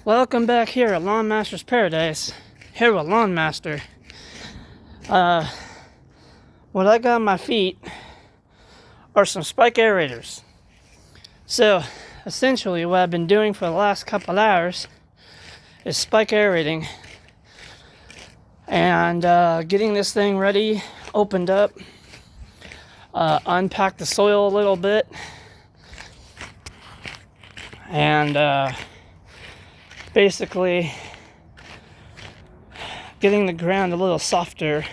Welcome back here at Lawn Master's Paradise. Here with Lawn Master. What I got on my feet are some spike aerators. So, essentially what I've been doing for the last couple hours is spike aerating and getting this thing ready, opened up, unpack the soil a little bit, and basically getting the ground a little softer.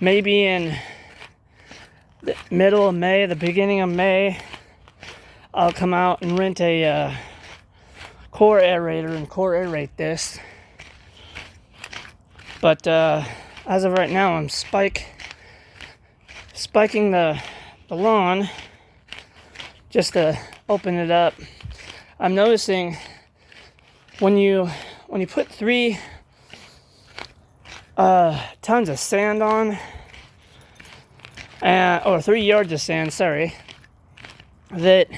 Maybe in the middle of May, the beginning of May, I'll come out and rent a core aerator and core aerate this. But as of right now, I'm spiking the lawn just to open it up. I'm noticing when you put 3 tons of sand on, or 3 yards of sand, sorry, that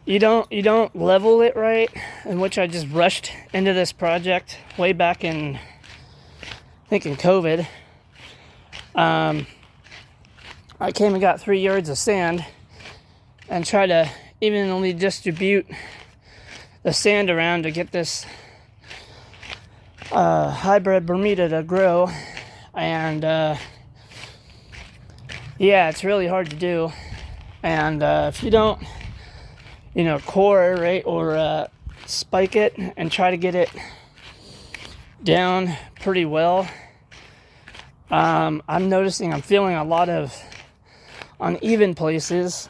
you don't level it right, in which I just rushed into this project way back in, I think in COVID. I came and got 3 yards of sand and try to evenly distribute the sand around to get this hybrid Bermuda to grow. And yeah, it's really hard to do. And if you don't, core aerate or spike it and try to get it down pretty well, I'm noticing I'm feeling a lot of uneven places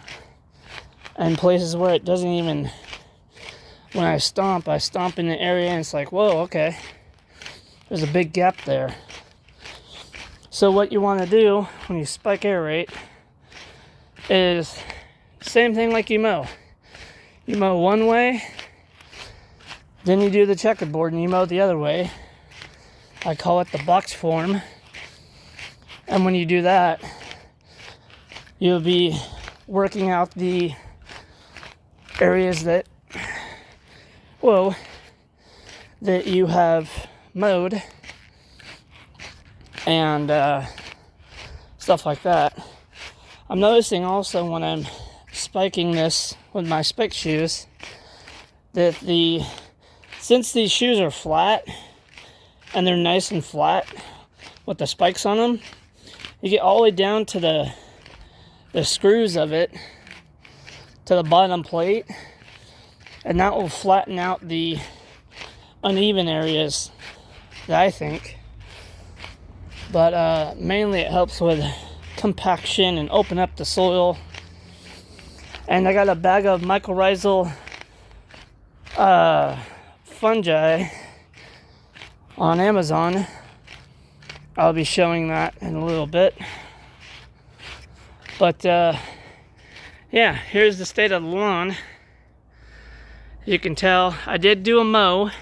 and places where it doesn't even, when I stomp in the area and it's like, whoa, okay, there's a big gap there. So what you want to do when you spike aerate is same thing like you mow. You mow one way, then you do the checkerboard and you mow the other way. I call it the box form. And when you do that, you'll be working out the areas that you have mowed and stuff like that. I'm noticing also when I'm spiking this with my spike shoes that since these shoes are flat and they're nice and flat with the spikes on them, you get all the way down to the screws of it to the bottom plate, and that will flatten out the uneven areas, I think. But mainly it helps with compaction and open up the soil. And I got a bag of mycorrhizal fungi on Amazon. I'll be showing that in a little bit. But yeah, here's the state of the lawn. You can tell I did do a mow.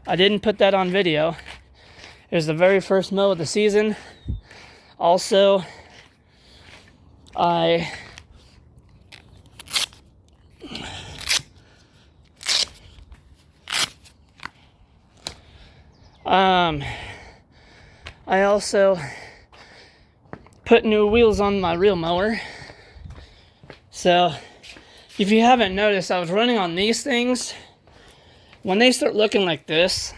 I didn't put that on video. It was the very first mow of the season. Also, I also put new wheels on my real mower. So, if you haven't noticed, I was running on these things. When they start looking like this,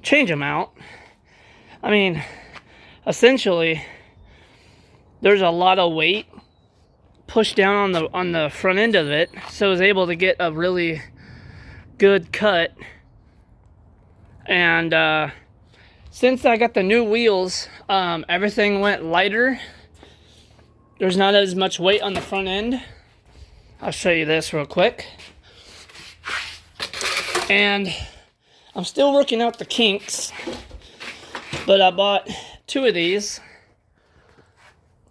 change them out. I mean, essentially, there's a lot of weight pushed down on the front end of it, so I was able to get a really good cut. And since I got the new wheels, everything went lighter. There's not as much weight on the front end. I'll show you this real quick. And I'm still working out the kinks, but I bought 2 of these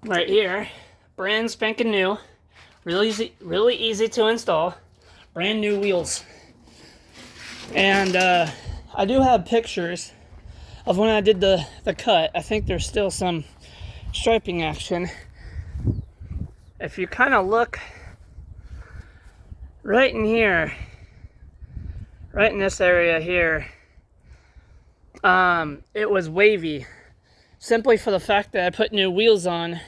right here, brand spanking new, really easy to install, brand new wheels. And I do have pictures of when I did the cut. I think there's still some striping action. If you kind of look right in here, right in this area here, it was wavy, simply for the fact that I put new wheels on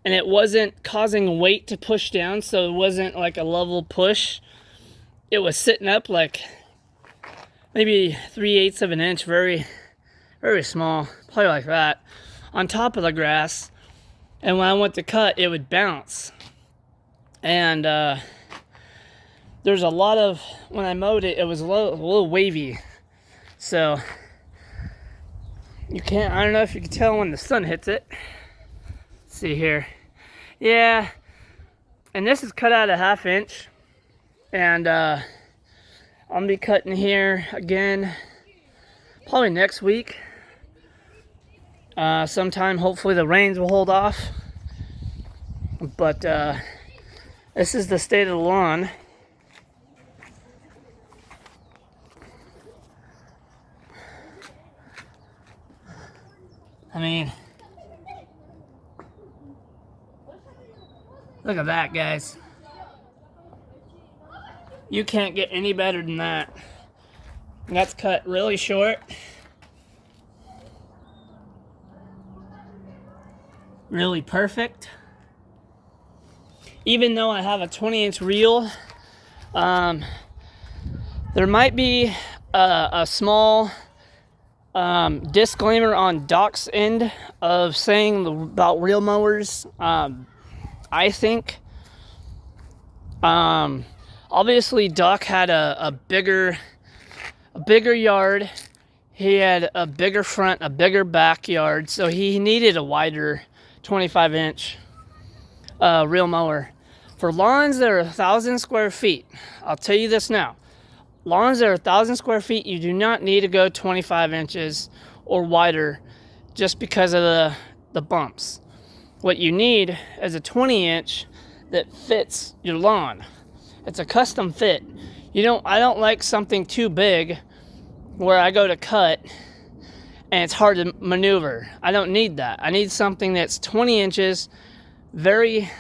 and it wasn't causing weight to push down, so it wasn't like a level push. It was sitting up like maybe 3/8 of an inch, very, very small, probably like that, on top of the grass. And when I went to cut, it would bounce. And there's a lot of, when I mowed it, it was a little wavy. So you can't, I don't know if you can tell when the sun hits it. Let's see here. Yeah. And this is cut out a 1/2 inch. And I'll be cutting here again probably next week. Sometime, hopefully the rains will hold off. But this is the state of the lawn. I mean, look at that, guys. You can't get any better than that. That's cut really short. Really perfect. Even though I have a 20-inch reel, there might be a small disclaimer on Doc's end of saying about reel mowers. I think obviously Doc had a bigger yard. He had a bigger front, a bigger backyard, so he needed a wider 25-inch reel mower. For lawns that are 1,000 square feet, I'll tell you this now. Lawns that are 1,000 square feet, you do not need to go 25 inches or wider just because of the bumps. What you need is a 20-inch that fits your lawn. It's a custom fit. I don't like something too big where I go to cut and it's hard to maneuver. I don't need that. I need something that's 20 inches, very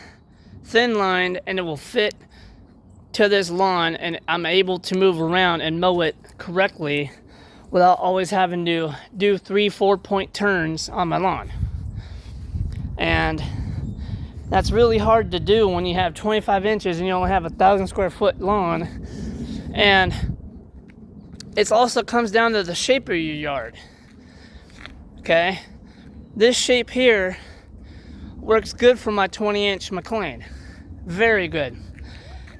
thin lined, and it will fit to this lawn, and I'm able to move around and mow it correctly without always having to do 3-4 point turns on my lawn. And that's really hard to do when you have 25 inches and you only have 1,000 square foot lawn. And it also comes down to the shape of your yard. Okay, this shape here works good for my 20-inch McLean. Very good.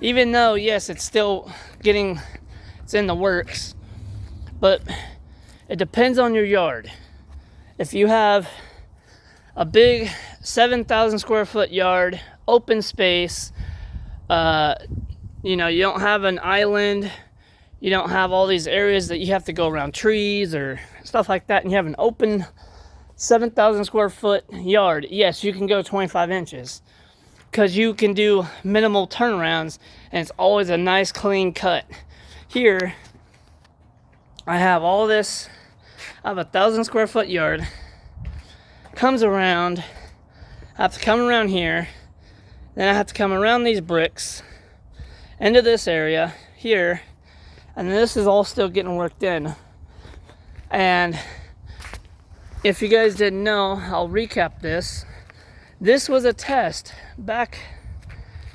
Even though, yes, it's still it's in the works, but it depends on your yard. If you have a big 7,000 square foot yard, open space, you don't have an island, you don't have all these areas that you have to go around trees or stuff like that, and you have an open 7,000 square foot yard, yes, you can go 25 inches. Because you can do minimal turnarounds and it's always a nice clean cut. Here, I have all this. I have 1,000 square foot yard. Comes around. I have to come around here. Then I have to come around these bricks into this area here. And this is all still getting worked in. And if you guys didn't know, I'll recap this. This was a test back,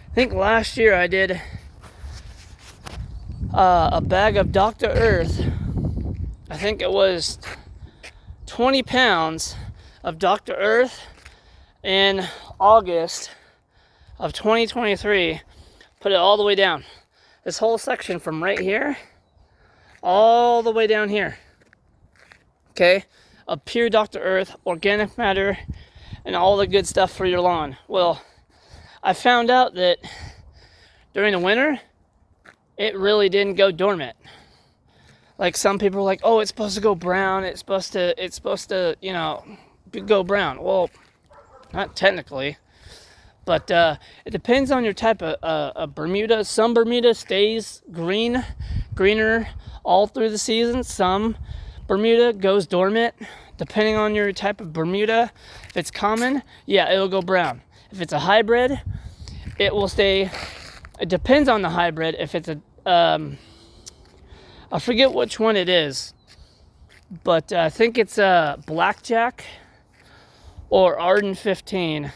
I think last year I did a bag of Dr. Earth. I think it was 20 pounds of Dr. Earth in August of 2023. Put it all the way down. This whole section from right here all the way down here. Okay, of pure Dr. Earth, organic matter, and all the good stuff for your lawn. Well, I found out that during the winter, it really didn't go dormant. Like some people are like, oh, it's supposed to go brown. It's supposed to, go brown. Well, not technically, but it depends on your type of Bermuda. Some Bermuda stays greener all through the season. Some Bermuda goes dormant. Depending on your type of Bermuda, if it's common, yeah, it'll go brown. If it's a hybrid, it will stay it depends on the hybrid. If it's a, I forget which one it is, but I think it's a Blackjack or Arden 15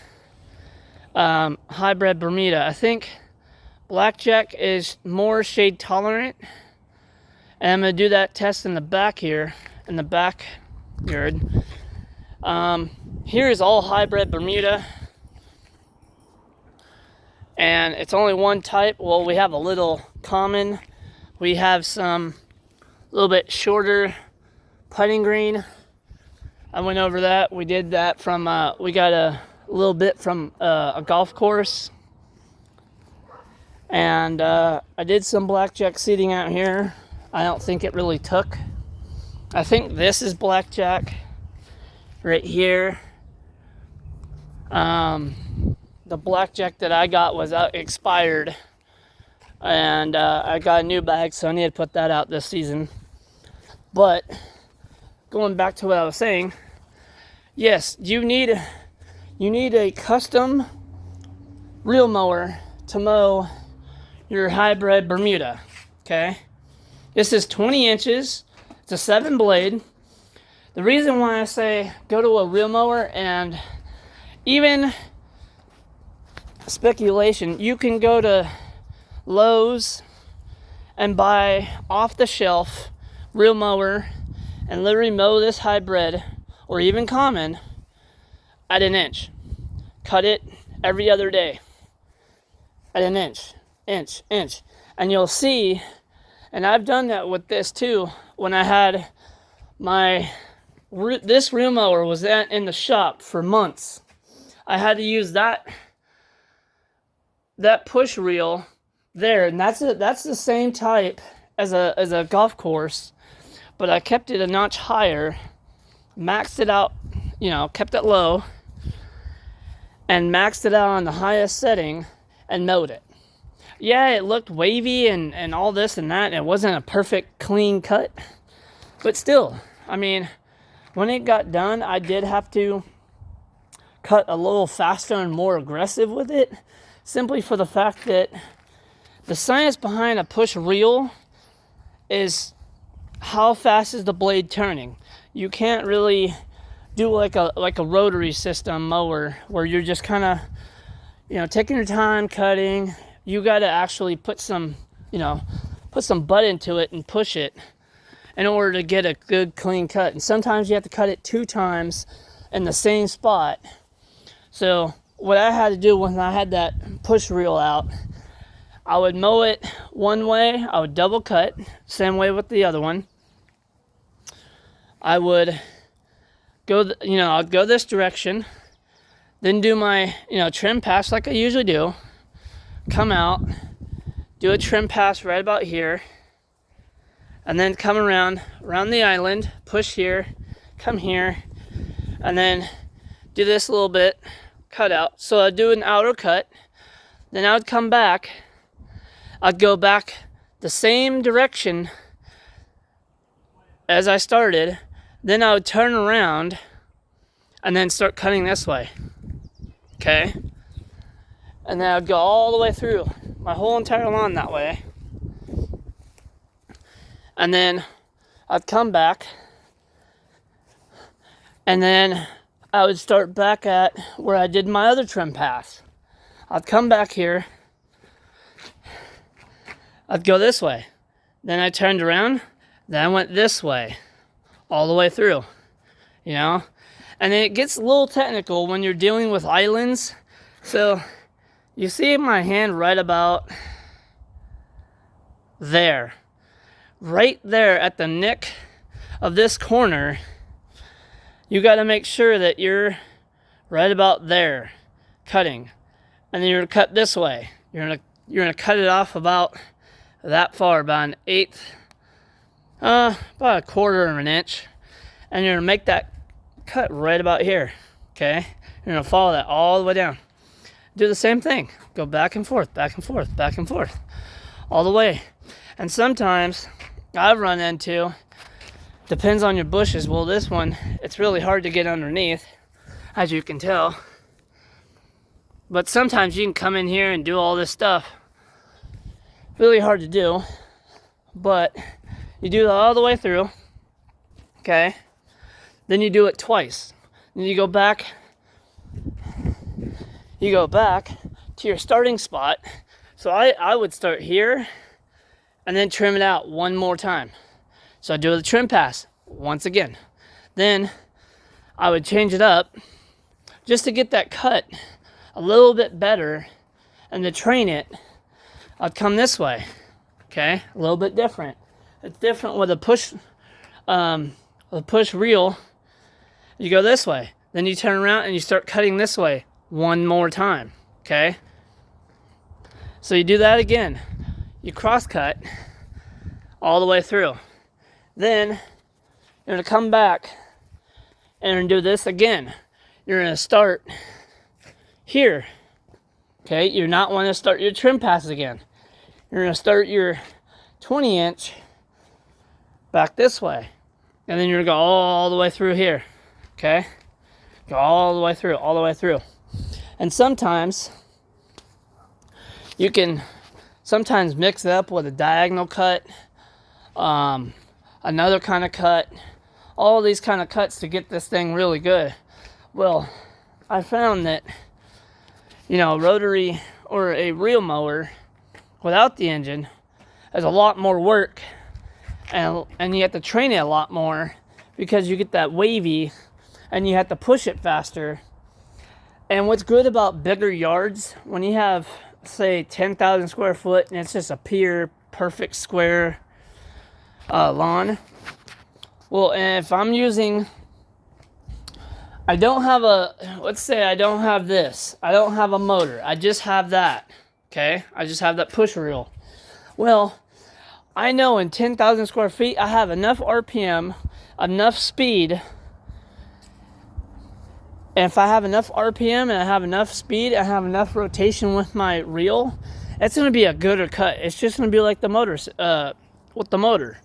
hybrid Bermuda. I think Blackjack is more shade tolerant, and I'm going to do that test in the back here, in the backyard. Here is all hybrid Bermuda, and it's only one type. Well, we have a little common, we have some a little bit shorter putting green. I went over that. We did that from, we got a little bit from a golf course. And I did some Blackjack seeding out here. I don't think it really took. I think this is Blackjack right here. The Blackjack that I got was expired. And I got a new bag, so I need to put that out this season. But going back to what I was saying, yes, you need a custom reel mower to mow your hybrid Bermuda. Okay, this is 20 inches. It's a 7 blade. The reason why I say go to a reel mower, and even speculation, you can go to Lowe's and buy off the shelf reel mower and literally mow this hybrid or even common at 1 inch. Cut it every other day at 1 inch, inch. And you'll see, and I've done that with this too, when I had this reel mower was in the shop for months. I had to use that push reel there, and that's the same type as a golf course, but I kept it a notch higher, maxed it out, kept it low, and maxed it out on the highest setting and mowed it. Yeah, it looked wavy and all this and that, and it wasn't a perfect clean cut, but still, I mean, when it got done, I did have to cut a little faster and more aggressive with it, simply for the fact that the science behind a push reel is how fast is the blade turning. You can't really do like a rotary system mower where you're just kind of, taking your time cutting. You got to actually put some butt into it and push it in order to get a good clean cut. And sometimes you have to cut it 2 times in the same spot. So what I had to do when I had that push reel out, I would mow it one way, I would double cut, same way with the other one. I would go, I'll go this direction, then do my, trim pass like I usually do, come out, do a trim pass right about here, and then come around the island, push here, come here, and then do this a little bit, cut out. So I'd do an outer cut, then I would come back, I'd go back the same direction as I started, then I would turn around and then start cutting this way. Okay? And then I'd go all the way through my whole entire lawn that way. And then I'd come back, and then I would start back at where I did my other trim pass. I'd come back here, I'd go this way, then I turned around, then I went this way, all the way through, And it gets a little technical when you're dealing with islands. So you see my hand right about there. Right there at the nick of this corner, you got to make sure that you're right about there cutting. And then you're going to cut this way. You're going to cut it off about that far, about an eighth, about a quarter of an inch. And you're going to make that cut right about here. Okay? You're going to follow that all the way down. Do the same thing. Go back and forth, back and forth, back and forth, all the way. And sometimes I've run into, depends on your bushes. Well, this one, it's really hard to get underneath, as you can tell. But sometimes you can come in here and do all this stuff Really hard to do, but you do that all the way through, okay? Then you do it twice. Then you go back to your starting spot. So I would start here and then trim it out one more time. So I do the trim pass once again. Then I would change it up just to get that cut a little bit better, and to train it, I'd come this way, okay? A little bit different. It's different with a push reel. You go this way, then you turn around and you start cutting this way one more time, okay? So you do that again. You cross cut all the way through. Then you're gonna come back and do this again. You're gonna start here, okay? You're not want to start your trim pass again. You're gonna start your 20-inch back this way, and then you're gonna go all the way through here, okay? Go all the way through. And sometimes you can mix it up with a diagonal cut, another kind of cut, all these kind of cuts to get this thing really good. Well, I found that, rotary or a reel mower without the engine is a lot more work, and you have to train it a lot more because you get that wavy and you have to push it faster. And what's good about bigger yards, when you have, say, 10,000 square foot and it's just a pure, perfect square lawn. Well, and if I'm using, I don't have this. I don't have a motor. I just have that, okay? I just have that push reel. Well, I know in 10,000 square feet, I have enough RPM, enough speed. And if I have enough RPM and I have enough speed, I have enough rotation with my reel, it's going to be a gooder cut. It's just going to be like the motors, with the motor.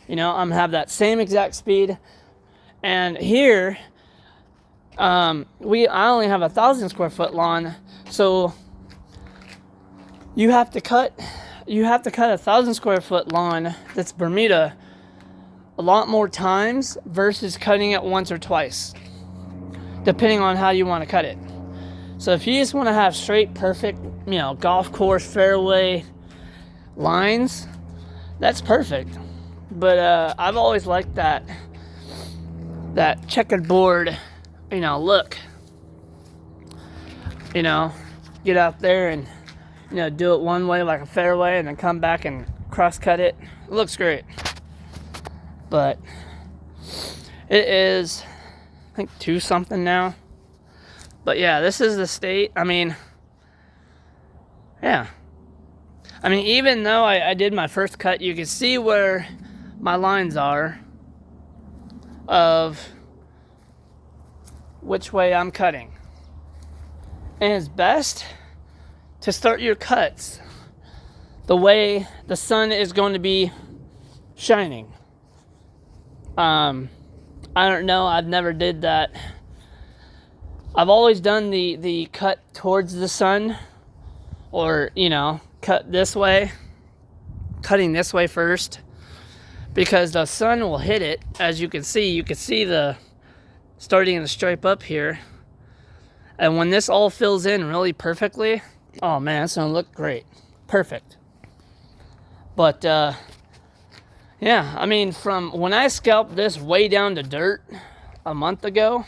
I'm going to have that same exact speed. And here, I only have 1,000 square foot lawn, so you have to cut 1,000 square foot lawn that's Bermuda a lot more times versus cutting it once or twice, depending on how you want to cut it. So if you just want to have straight, perfect, golf course fairway lines, that's perfect. But I've always liked that checkered board, look. Get out there and, do it one way like a fairway and then come back and cross cut it. It looks great. But it is, I think, 2 something now. But yeah, this is the state. Even though I did my first cut, you can see where my lines are of which way I'm cutting. And it's best to start your cuts the way the sun is going to be shining. I don't know, I've never did that. I've always done the cut towards the sun, or, cut this way, cutting this way first, because the sun will hit it. As you can see the starting to stripe up here. And when this all fills in really perfectly, oh man, it's gonna look great. Perfect. But, from when I scalped this way down to dirt a month ago,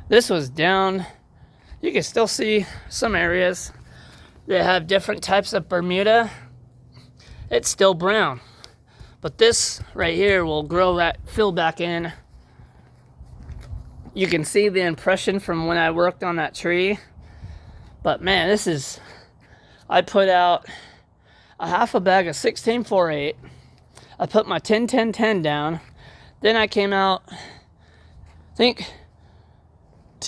this was down. You can still see some areas that have different types of Bermuda. It's still brown. But this right here will fill back in. You can see the impression from when I worked on that tree. But man, I put out a half a bag of 16-4/8. I put my 10-10-10 down. Then I came out, I think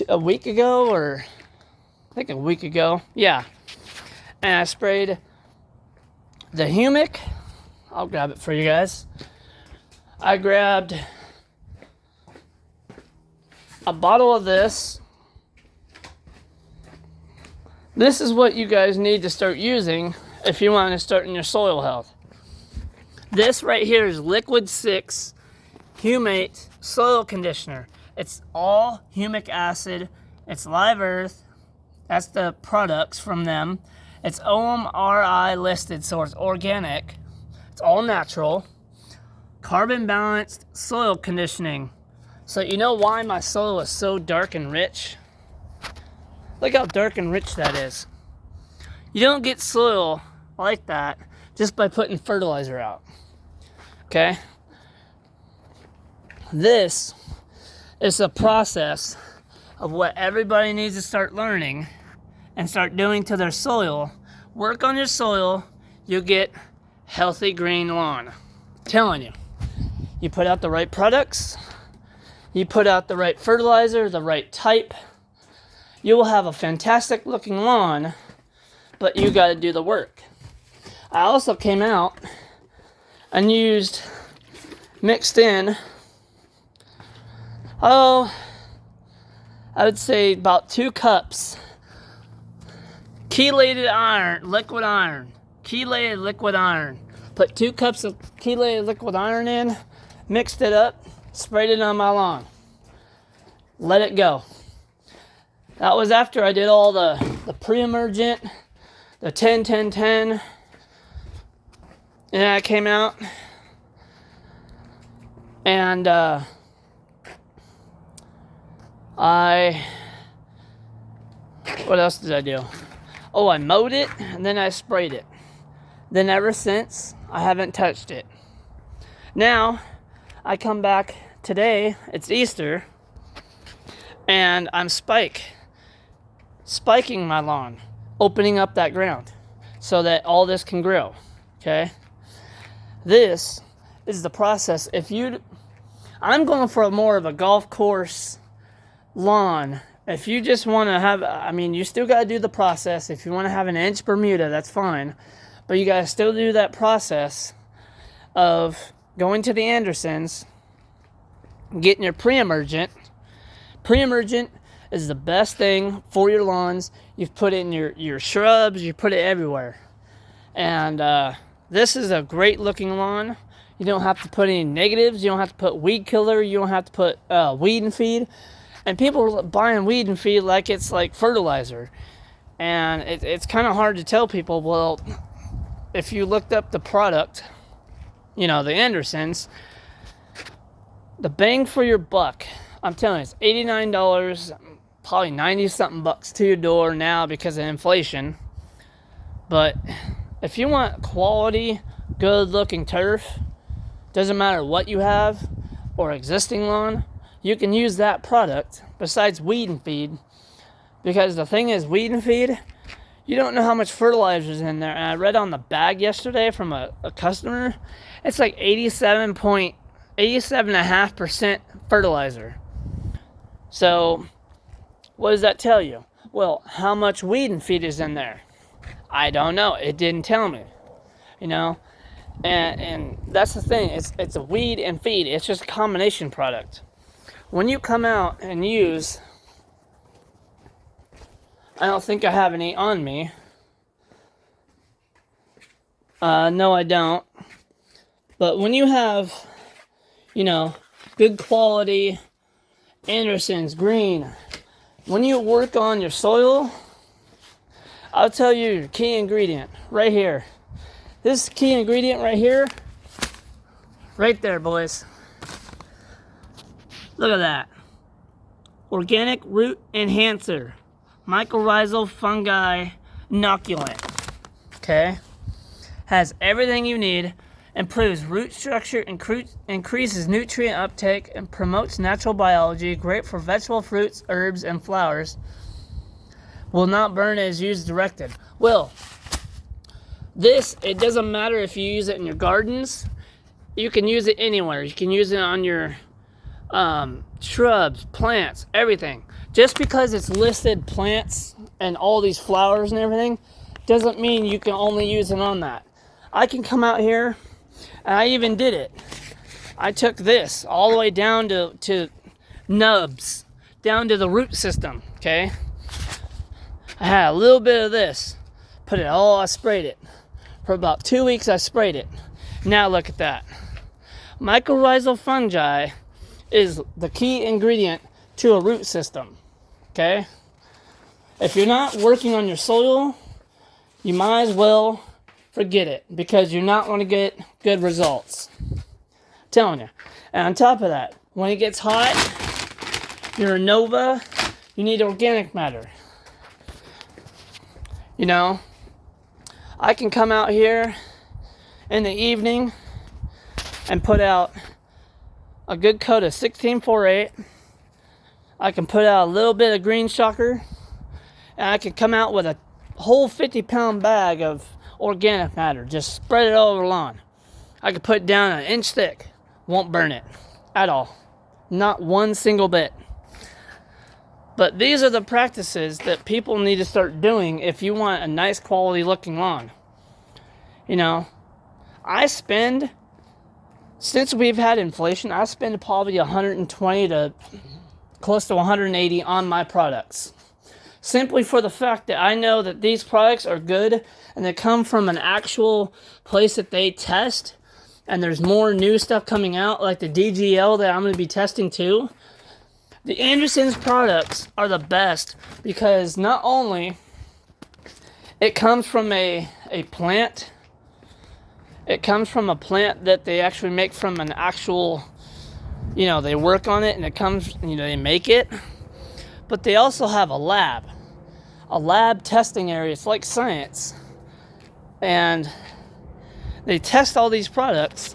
a week ago. Yeah. And I sprayed the humic. I'll grab it for you guys. I grabbed a bottle of this. This is what you guys need to start using if you want to start in your soil health. This right here is Liquid 6 Humate Soil Conditioner. It's all humic acid. It's live earth. That's the products from them. It's OMRI listed, so it's organic. It's all natural. Carbon balanced soil conditioning. So you know why my soil is so dark and rich? Look how dark and rich that is. You don't get soil like that just by putting fertilizer out. Okay? This is a process of what everybody needs to start learning and start doing to their soil. Work on your soil, you'll get healthy green lawn. I'm telling you. You put out the right products, you put out the right fertilizer, the right type, you will have a fantastic looking lawn, but you got to do the work. I also came out and mixed in, I would say about 2 cups chelated iron, liquid iron, chelated liquid iron. Put 2 cups of chelated liquid iron in, mixed it up, sprayed it on my lawn. Let it go. That was after I did all the pre-emergent, the 10-10-10. And I came out and what else did I do? Oh, I mowed it and then I sprayed it. Then ever since, I haven't touched it. Now, I come back today, it's Easter, and I'm spiking my lawn, opening up that ground so that all this can grow, okay? This is the process. I'm going for more of a golf course lawn. If you just want to have, you still got to do the process. If you want to have an inch Bermuda, that's fine. But you got to still do that process of going to the Andersons, getting your pre-emergent. Pre-emergent is the best thing for your lawns. You put it in your shrubs, you put it everywhere. And this is a great looking lawn. You don't have to put any negatives. You don't have to put weed killer. You don't have to put weed and feed. And people are buying weed and feed like it's like fertilizer. And it's kind of hard to tell people, well, if you looked up the product, the Andersons, the bang for your buck, I'm telling you, it's $89, probably 90-something bucks to your door now because of inflation. But if you want quality, good-looking turf, doesn't matter what you have or existing lawn, you can use that product besides weed and feed. Because the thing is, weed and feed, you don't know how much fertilizer is in there. And I read on the bag yesterday from a customer, it's like 87.5% fertilizer. So, what does that tell you? Well, how much weed and feed is in there? I don't know. It didn't tell me. And that's the thing. It's a weed and feed. It's just a combination product. When you come out and use, I don't think I have any on me. No, I don't. But when you have, good quality Anderson's green, when you work on your soil, I'll tell you your key ingredient right here. This key ingredient right here, right there, boys. Look at that. Organic root enhancer, mycorrhizal fungi inoculant. Okay? Has everything you need, improves root structure, increases nutrient uptake, and promotes natural biology, great for vegetable, fruits, herbs, and flowers. Will not burn as used directed. Well, it doesn't matter if you use it in your gardens. You can use it anywhere. You can use it on your shrubs, plants, everything. Just because it's listed plants and all these flowers and everything doesn't mean you can only use it on that. I can come out here, and I even did it. I took this all the way down to nubs, down to the root system, okay? I had a little bit of this. I sprayed it. For about 2 weeks, I sprayed it. Now look at that. Mycorrhizal fungi is the key ingredient to a root system, okay? If you're not working on your soil, you might as well forget it, because you're not going to get good results. I'm telling you. And on top of that, when it gets hot, you're a Nova, you need organic matter. You know, I can come out here in the evening and put out a good coat of 16-4-8. I can put out a little bit of green shocker, and I can come out with a whole 50-pound bag of organic matter. Just spread it all over the lawn. I could put it down an inch thick. Won't burn it at all. Not one single bit. But these are the practices that people need to start doing if you want a nice quality looking lawn. You know, since we've had inflation, I spend probably 120 to close to 180 on my products. Simply for the fact that I know that these products are good and they come from an actual place that they test, and there's more new stuff coming out, like the DGL that I'm going to be testing too. The Anderson's products are the best because not only it comes from a plant, it comes from a plant that they actually make from an actual, you know, they work on it and it comes, you know, they make it. But they also have a lab testing area. It's like science. And they test all these products,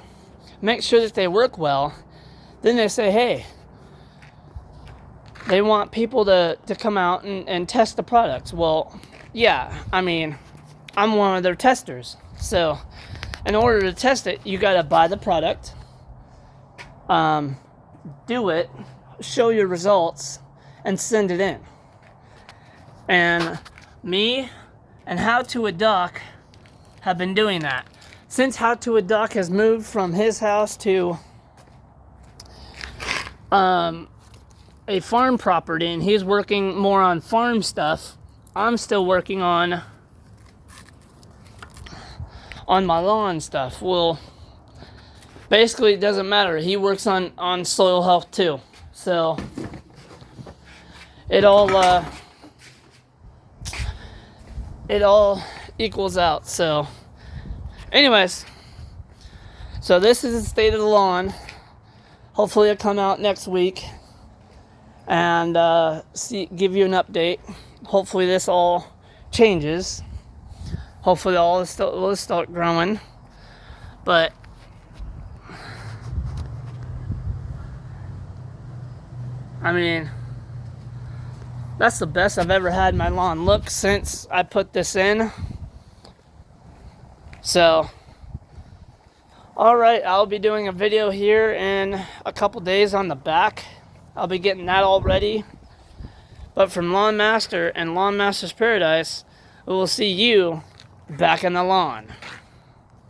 make sure that they work well. Then they say, hey, they want people to come out and test the products. Well, yeah, I mean, I'm one of their testers. So in order to test it, you got to buy the product, do it, show your results, and send it in. And me and How to a Duck have been doing that. Since How to a Duck has moved from his house to a farm property, and he's working more on farm stuff, I'm still working on my lawn stuff. Well, basically it doesn't matter. He works on soil health too. So it all equals out. So anyways, so this is the state of the lawn. Hopefully it'll come out next week and give you an update. Hopefully this all changes. Hopefully all this will start growing. But I mean, that's the best I've ever had my lawn look since I put this in. So, alright, I'll be doing a video here in a couple days on the back. I'll be getting that all ready. But from Lawn Master and Lawn Master's Paradise, we will see you back in the lawn.